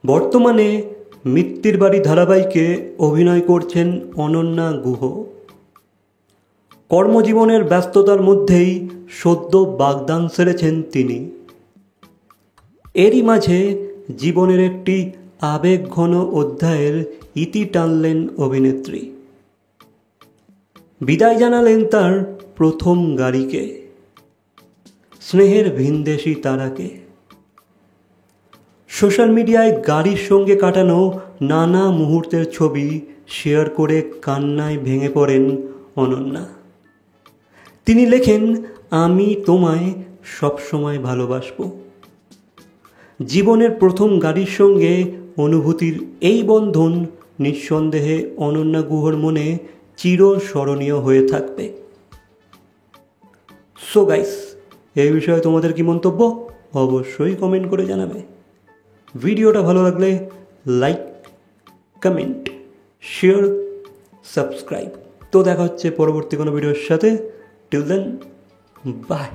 বর্তমানে মিত্তির বাড়ি ধারাবাহিকে অভিনয় করছেন অনন্যা গুহ। কর্মজীবনের ব্যস্ততার মধ্যেই সদ্য বাগদান সেরেছেন তিনি। এরই মাঝে জীবনের একটি আবেগঘন অধ্যায়ের ইতি টানলেন অভিনেত্রী। বিদায় জানালেন তার প্রথম গাড়িকে, স্নেহের ভিনদেশি তারাকে। সোশ্যাল মিডিয়ায় গাড়ির সঙ্গে কাটানো নানা মুহূর্তের ছবি শেয়ার করে কান্নায় ভেঙে পড়েন অনন্যা। তিনি লেখেন, আমি তোমায় সবসময় ভালোবাসব। জীবনের প্রথম গাড়ির সঙ্গে অনুভূতির এই বন্ধন নিঃসন্দেহে অনন্যা গুহর মনে চিরস্মরণীয় হয়ে থাকবে। সো গাইস, এই বিষয়ে তোমাদের কি মন্তব্য অবশ্যই কমেন্ট করে জানাবে। ভিডিওটা ভালো লাগলে লাইক, কমেন্ট, শেয়ার, সাবস্ক্রাইব। তো দেখা হচ্ছে পরবর্তী কোনো ভিডিওর সাথে। Till then, by.